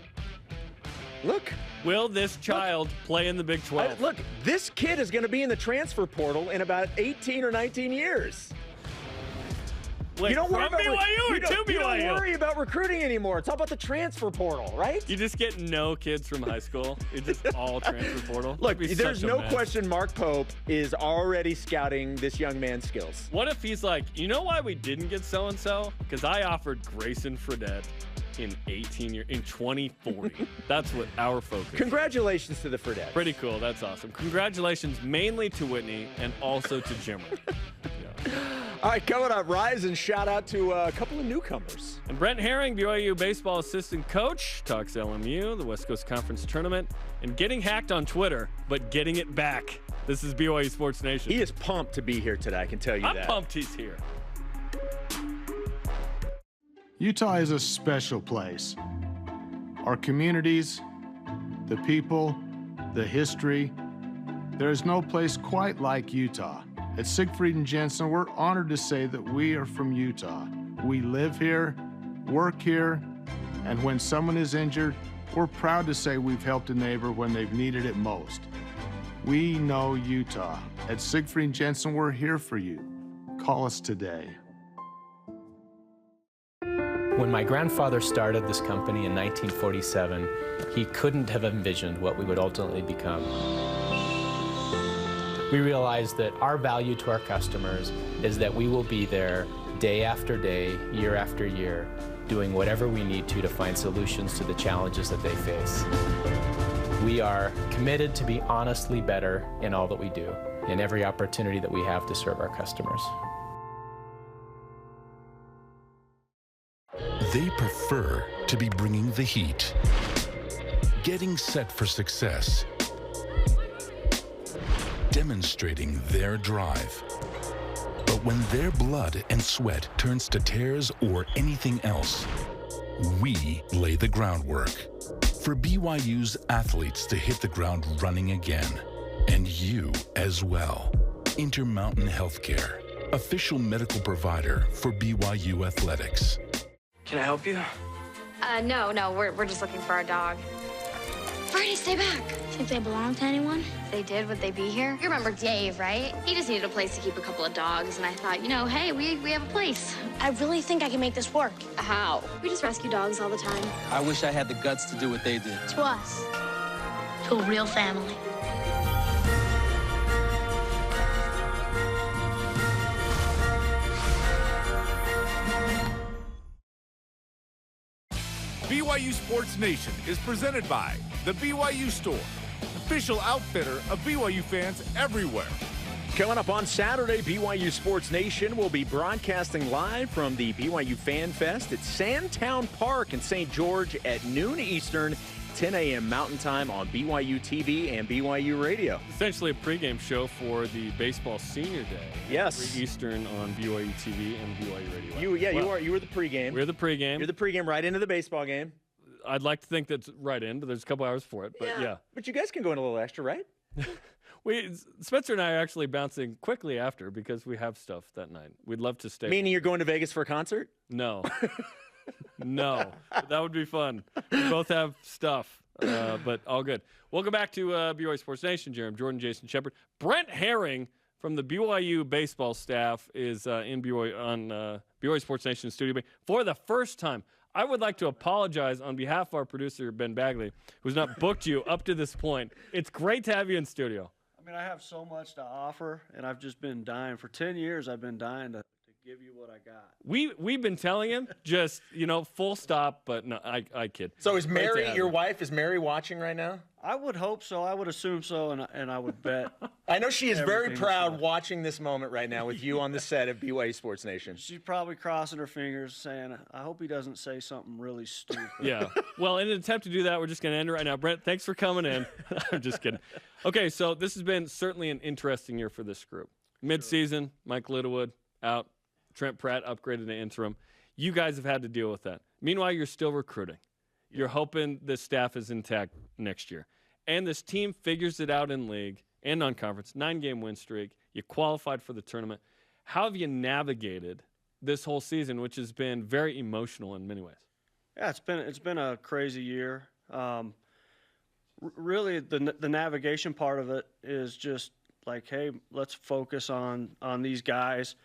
Look. Will this child play in the Big 12? Look, this kid is going to be in the transfer portal in about 18 or 19 years. Wait, you don't worry about BYU or to BYU? You don't worry about recruiting anymore. It's all about the transfer portal, right? You just get no kids from high school. It's just all transfer portal. Look, there's no question Mark Pope is already scouting this young man's skills. What if he's like, you know why we didn't get so-and-so? Because I offered Grayson Fredette in 2040. That's what our focus. Congratulations to the Fredettes. Pretty cool. That's awesome. Congratulations mainly to Whitney and also to Jimmer. All right, coming up, Rise and shout out to a couple of newcomers. And Brent Haring, BYU baseball assistant coach, talks LMU, the West Coast Conference tournament, and getting hacked on Twitter, but getting it back. This is BYU Sports Nation. He is pumped to be here today, I can tell you that. I'm pumped he's here. Utah is a special place. Our communities, the people, the history. There is no place quite like Utah. At Siegfried and Jensen, we're honored to say that we are from Utah. We live here, work here, and when someone is injured, we're proud to say we've helped a neighbor when they've needed it most. We know Utah. At Siegfried and Jensen, we're here for you. Call us today. When my grandfather started this company in 1947, he couldn't have envisioned what we would ultimately become. We realized that our value to our customers is that we will be there day after day, year after year, doing whatever we need to find solutions to the challenges that they face. We are committed to be honestly better in all that we do, in every opportunity that we have to serve our customers. They prefer to be bringing the heat, getting set for success, demonstrating their drive. But when their blood and sweat turns to tears or anything else, we lay the groundwork for BYU's athletes to hit the ground running again, and you as well. Intermountain Healthcare, official medical provider for BYU athletics. Can I help you? No, we're just looking for our dog. Brady, stay back. Think they belong to anyone? If they did, would they be here? You remember Dave, right? He just needed a place to keep a couple of dogs, and I thought, hey, we have a place. I really think I can make this work. How? We just rescue dogs all the time. I wish I had the guts to do what they did. To us. To a real family. BYU Sports Nation is presented by the BYU Store, official outfitter of BYU fans everywhere. Coming up on Saturday, BYU Sports Nation will be broadcasting live from the BYU Fan Fest at Sandtown Park in St. George at noon Eastern, 10 a.m. Mountain Time on BYU TV and BYU Radio. Essentially a pregame show for the Baseball Senior Day. Yes. 3 Eastern on BYU TV and BYU Radio. You were the pregame. We're the pregame. You're the pregame right into the baseball game. I'd like to think that's right in, but there's a couple hours for it. But yeah. But you guys can go in a little extra, right? Spencer and I are actually bouncing quickly after because we have stuff that night. We'd love to stay. Meaning you're going to Vegas for a concert? No. No. That would be fun. We both have stuff, but all good. Welcome back to BYU Sports Nation. Jordan, Jason Shepard. Brent Haring from the BYU baseball staff is in BYU Sports Nation studio for the first time. I would like to apologize on behalf of our producer, Ben Bagley, who's not booked you up to this point. It's great to have you in studio. I mean, I have so much to offer, and I've just been dying. For 10 years, I've been dying to give you what I got. We've been telling him, just, full stop, but no, I kid. So is Mary, your wife, is Mary watching right now? I would hope so. I would assume so, and I would bet. I know she is very proud watching this moment right now with you on the set of BYU Sports Nation. She's probably crossing her fingers saying, I hope he doesn't say something really stupid. Yeah. Well, in an attempt to do that, we're just going to end it right now. Brent, thanks for coming in. I'm just kidding. Okay, so this has been certainly an interesting year for this group. Mid-season, Mike Littlewood out. Trent Pratt upgraded to interim. You guys have had to deal with that. Meanwhile, you're still recruiting. You're hoping the staff is intact next year. And this team figures it out in league and non-conference, 9-game win streak. You qualified for the tournament. How have you navigated this whole season, which has been very emotional in many ways? Yeah, it's been a crazy year. Really, the navigation part of it is just like, hey, let's focus on these guys,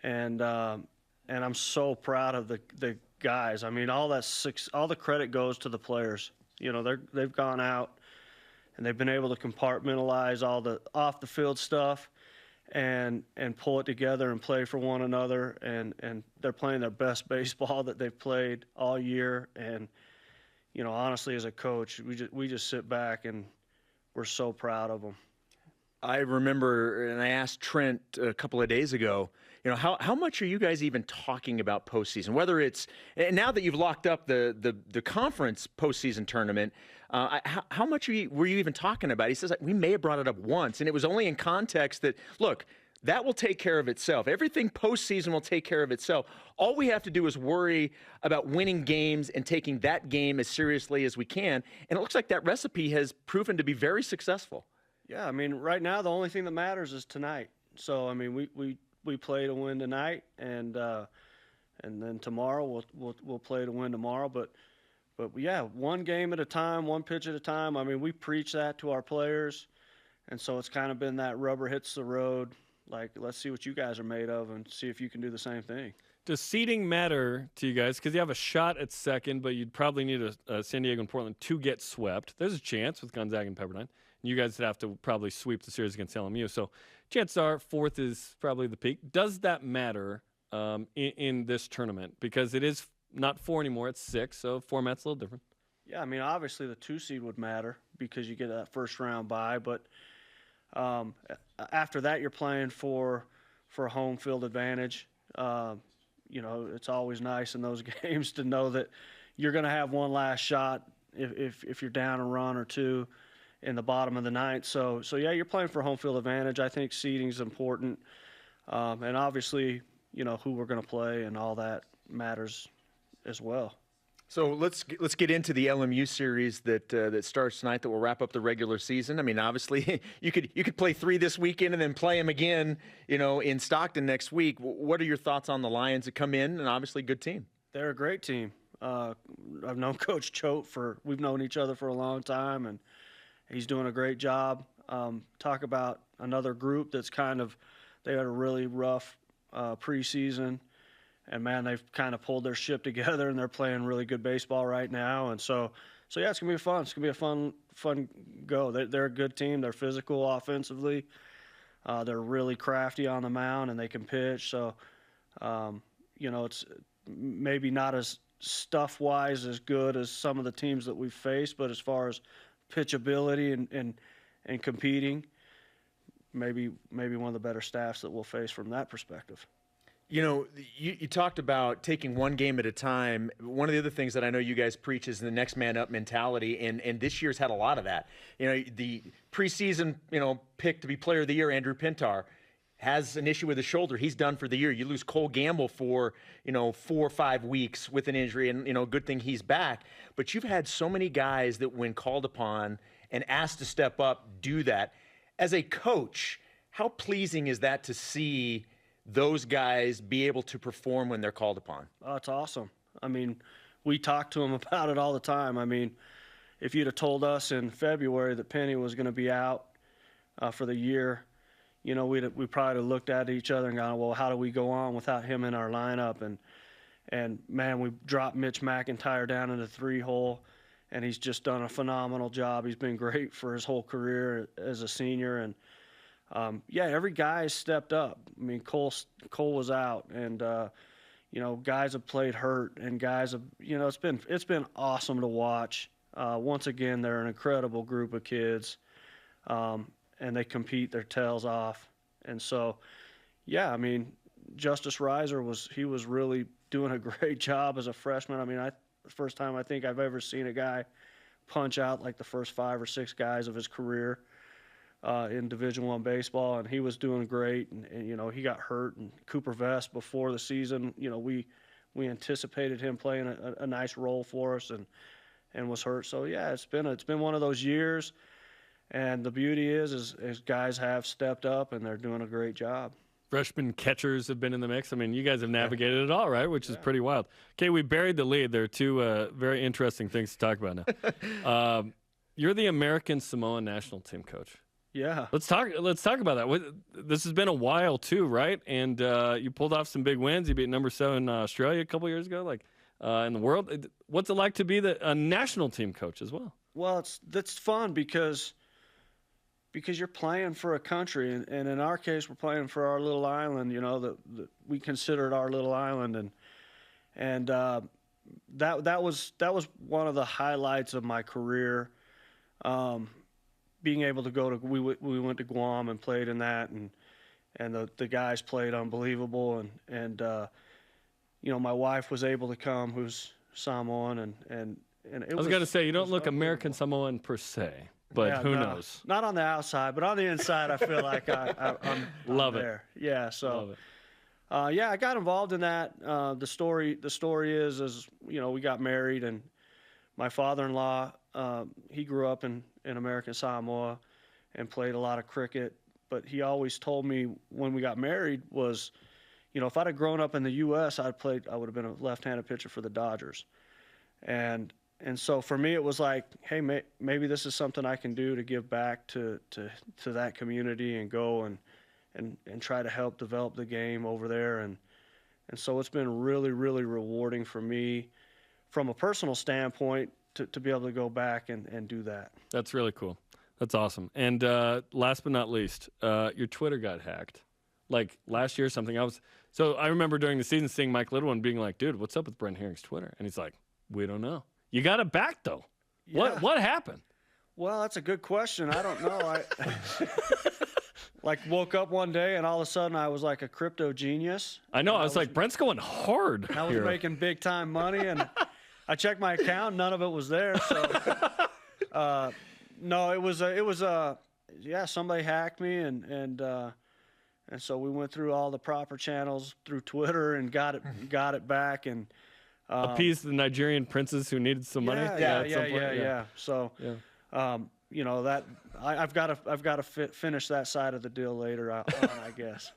and I'm so proud of the guys. I mean, all the credit goes to the players. They've gone out and they've been able to compartmentalize all the off the field stuff and pull it together and play for one another, and they're playing their best baseball that they've played all year. And honestly, as a coach, we just sit back and we're so proud of them. I remember, and I asked Trent a couple of days ago, how much are you guys even talking about postseason? Whether it's, and now that you've locked up the conference postseason tournament, how much were you even talking about? He says, we may have brought it up once, and it was only in context that, look, that will take care of itself. Everything postseason will take care of itself. All we have to do is worry about winning games and taking that game as seriously as we can. And it looks like that recipe has proven to be very successful. Yeah, I mean, right now the only thing that matters is tonight. So, I mean, we play to win tonight, and then tomorrow we'll play to win tomorrow. But yeah, one game at a time, one pitch at a time. I mean, we preach that to our players, and so it's kind of been that rubber hits the road. Like, let's see what you guys are made of and see if you can do the same thing. Does seeding matter to you guys? Because you have a shot at second, but you'd probably need a San Diego and Portland to get swept. There's a chance with Gonzaga and Pepperdine. You guys would have to probably sweep the series against LMU. So chances are fourth is probably the peak. Does that matter in this tournament? Because it is not 4 anymore. It's 6, so format's a little different. Yeah, I mean, obviously the 2 seed would matter because you get that first round bye. But after that, you're playing for home field advantage. It's always nice in those games to know that you're going to have one last shot if you're down a run or two in the bottom of the ninth. So yeah, you're playing for home field advantage. I think seeding is important. And obviously, who we're going to play and all that matters as well. So let's get into the LMU series that starts tonight that will wrap up the regular season. I mean, obviously, you could play 3 this weekend and then play them again, in Stockton next week. What are your thoughts on the Lions that come in, and obviously good team? They're a great team. I've known Coach Choate we've known each other for a long time, and he's doing a great job. Talk about another group that's they had a really rough preseason. And, man, they've kind of pulled their ship together, and they're playing really good baseball right now. And so yeah, it's going to be fun. It's going to be a fun go. They're a good team. They're physical offensively. They're really crafty on the mound, and they can pitch. So, it's maybe not as stuff-wise as good as some of the teams that we've faced, but as far as pitchability and competing, maybe one of the better staffs that we'll face from that perspective. You talked about taking one game at a time. One of the other things that I know you guys preach is the next man up mentality, and this year's had a lot of that. The preseason, pick to be player of the year, Andrew Pintar, has an issue with his shoulder. He's done for the year. You lose Cole Gamble for, 4 or 5 weeks with an injury, and, good thing he's back. But you've had so many guys that when called upon and asked to step up, do that. As a coach, how pleasing is that to see those guys be able to perform when they're called upon? Oh, it's awesome. I mean, we talk to them about it all the time. I mean, if you'd have told us in February that Penny was going to be out for the year, we probably have looked at each other and gone, well, how do we go on without him in our lineup? And man, we dropped Mitch McIntyre down in the 3-hole, and he's just done a phenomenal job. He's been great for his whole career as a senior, and every guy has stepped up. I mean, Cole was out, and guys have played hurt, and guys have, it's been awesome to watch. Once again, they're an incredible group of kids, and they compete their tails off. And so, I mean, Justice Reiser was really doing a great job as a freshman. I mean, the first time I think I've ever seen a guy punch out like the first 5 or 6 guys of his career in Division I baseball, and he was doing great. And he got hurt, and Cooper Vest before the season, we anticipated him playing a nice role for us, and was hurt. So it's been one of those years, and the beauty is guys have stepped up and they're doing a great job. Freshman catchers have been in the mix. I mean, you guys have navigated it all, right? Which is pretty wild. Okay, we buried the lead. There are 2 very interesting things to talk about now. You're the American Samoa national team coach. Yeah. Let's talk about that. This has been a while too, right? And you pulled off some big wins. You beat number 7 Australia a couple years ago, in the world. What's it like to be a national team coach as well? Well, that's fun because you're playing for a country, and in our case, we're playing for our little island. That we considered our little island, and that was one of the highlights of my career. Being able to we went to Guam and played in that, and the guys played unbelievable, and my wife was able to come, who's Samoan, and it I was going to say, you don't look American Samoan per se, but who knows? Not on the outside, but on the inside, I feel like I'm Love there. It. Yeah, so. Love it. I got involved in that. The story is we got married, and my father-in-law, he grew up in American Samoa and played a lot of cricket. But he always told me when we got married was, if I'd have grown up in the U.S., I would have been a left-handed pitcher for the Dodgers. And so for me, it was like, hey, maybe this is something I can do to give back to that community and go and try to help develop the game over there. And so it's been really, really rewarding for me from a personal standpoint to be able to go back and do that. That's really cool. That's awesome. And last but not least, your Twitter got hacked. Like last year or something. So I remember during the season seeing Mike Little being like, dude, what's up with Brent Haring's Twitter? And he's like, we don't know. You got it back, though. Yeah. What happened? Well, that's a good question. I don't know. I woke up one day and all of a sudden I was like a crypto genius. I know. I was like, Brent's going hard. I was making big time money, and I checked my account. None of it was there. So no, it was somebody hacked me, and so we went through all the proper channels through Twitter and got it back, and appeased the Nigerian princes who needed some money. Yeah. So. That I've got to finish that side of the deal later on, I guess.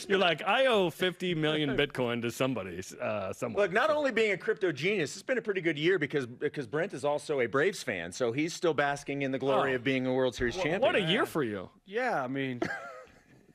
You're like, I owe 50 million Bitcoin to somebody somewhere. Look, not only being a crypto genius, it's been a pretty good year because Brent is also a Braves fan, so he's still basking in the glory of being a World Series champion. What a year for you! Yeah, I mean,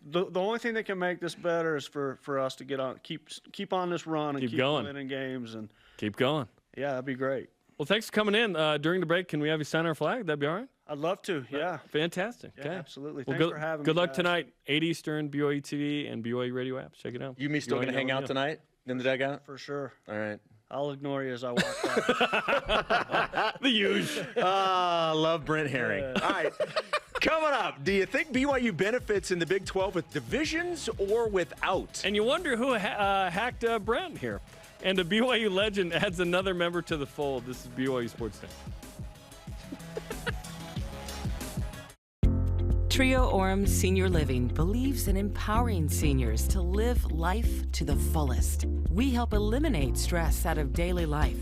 the only thing that can make this better is for us to get on, keep on this run and keep going, winning games and keep going. Yeah, that'd be great. Well, thanks for coming in. During the break, can we have you sign our flag? That'd be all right? I'd love to, yeah. Fantastic. Yeah, okay. absolutely. Well, Thanks for having me. Good luck guys. tonight, 8 Eastern, BYU TV, and BYU Radio apps. Check it out. You still going to hang out tonight in the dugout? For sure. All right. I'll ignore you as I walk by. The huge. Love Brent Haring. All right. Coming up, do you think BYU benefits in the Big 12 with divisions or without? And you wonder who hacked Brent here. And a BYU legend adds another member to the fold. This is BYU Sports Day. Trio Orem Senior Living believes in empowering seniors to live life to the fullest. We help eliminate stress out of daily life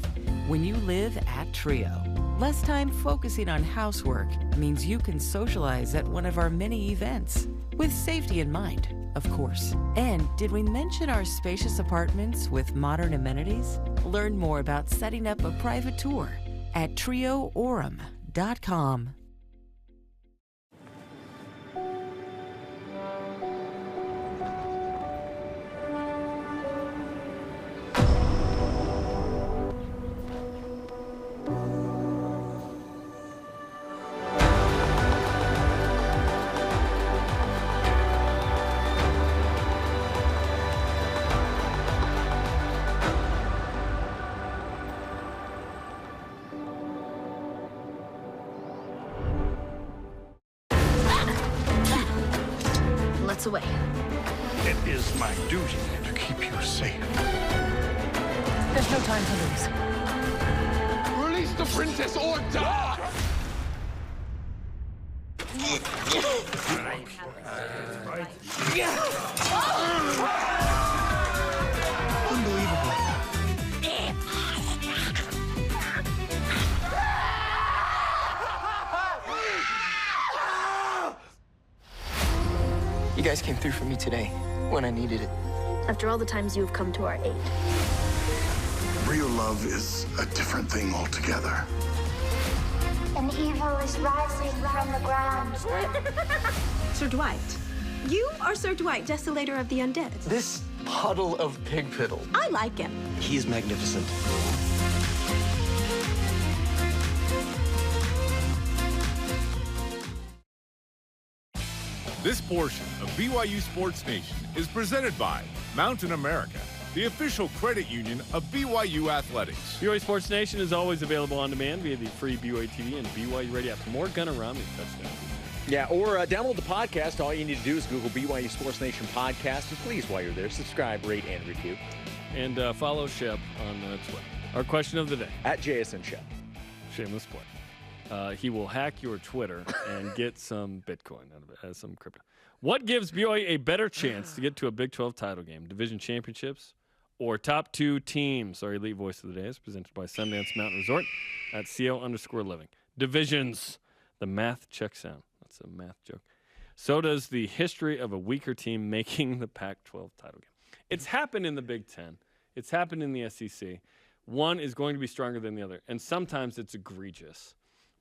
when you live at Trio. Less time focusing on housework means you can socialize at one of our many events, with safety in mind, of course. And did we mention our spacious apartments with modern amenities? Learn more about setting up a private tour at trioorem.com. safe. There's no time to lose. Release the princess or die! Unbelievable. You guys came through for me today when I needed it. After all the times you have come to our aid. Real love is a different thing altogether. An evil is rising from the ground. Sir Dwight. You are Sir Dwight, desolator of the undead. This puddle of pig piddle. I like him. He is magnificent. This portion of BYU Sports Nation is presented by Mountain America, the official credit union of BYU Athletics. BYU Sports Nation is always available on demand via the free BYU TV and BYU Radio app. For more Gunnar Romney touchdowns. Yeah, or download the podcast. All you need to do is Google BYU Sports Nation podcast. And please, while you're there, subscribe, rate, and review. And follow Shep on Twitter. Our question of the day. At JSN Shep. Shameless plug. He will hack your Twitter and get some Bitcoin out of it, as some crypto. What gives BYU a better chance to get to a Big 12 title game? Division championships or top 2 teams? Our elite voice of the day is presented by Sundance Mountain Resort at CO_living. Divisions. The math checks out. That's a math joke. So does the history of a weaker team making the Pac-12 title game. It's happened in the Big Ten. It's happened in the SEC. One is going to be stronger than the other, and sometimes it's egregious.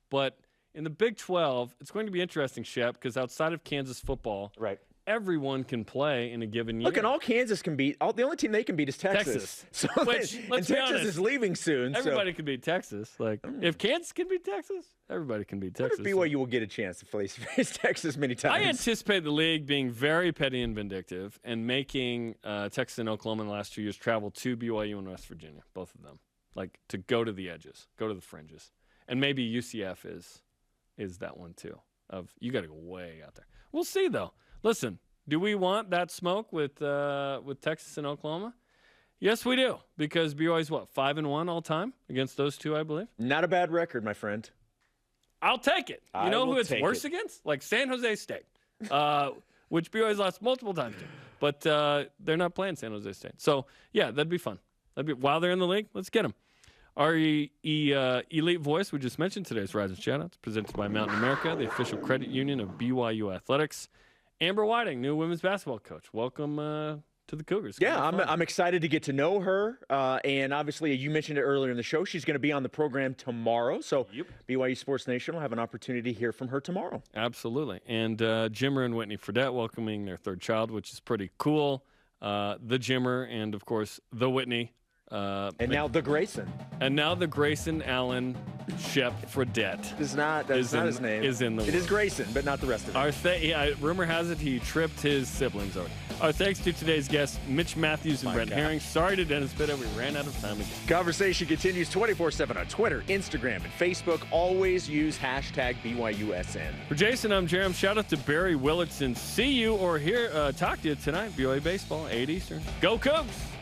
But in the Big 12, it's going to be interesting, Shep, because outside of Kansas football, right, everyone can play in a given year. Look, and all Kansas can beat, the only team they can beat is Texas. So Which, let's and be Texas honest, is leaving soon. Everybody can beat Texas. Like, if Kansas can beat Texas, everybody can beat Texas. I wonder if BYU will get a chance to face Texas many times. I anticipate the league being very petty and vindictive and making Texas and Oklahoma in the last 2 years travel to BYU and West Virginia, both of them, like to go to the edges, go to the fringes. And maybe UCF is that one too, of you got to go way out there. We'll see, though. Listen, do we want that smoke with Texas and Oklahoma? Yes, we do, because BYU's, 5-1 all time against those two, I believe? Not a bad record, my friend. I'll take it. You know who it's worse against? Like San Jose State, which BYU's lost multiple times to. But they're not playing San Jose State. So, yeah, that'd be fun. While they're in the league, let's get them. Our elite voice we just mentioned today's Rise and Shoutouts, presented by Mountain America, the official credit union of BYU Athletics. Amber Whiting, new women's basketball coach. Welcome to the Cougars. Yeah, I'm excited to get to know her. And obviously, you mentioned it earlier in the show, she's going to be on the program tomorrow. So BYU Sports Nation will have an opportunity to hear from her tomorrow. Absolutely. And Jimmer and Whitney Fredette welcoming their third child, which is pretty cool. The Jimmer and, of course, the Whitney. And now the Grayson. And now the Grayson Allen Shep Fredette. That's not his name. It is Grayson, but not the rest of it. Rumor has it he tripped his siblings over. Our thanks to today's guests, Mitch Matthews and Brent Haring. Sorry to Dennis Bitta, we ran out of time again. Conversation continues 24/7 on Twitter, Instagram, and Facebook. Always use hashtag BYUSN. For Jason, I'm Jarom. Shout out to Barry Willardson. See you or talk to you tonight. BYU Baseball, 8 Eastern. Go Cougs!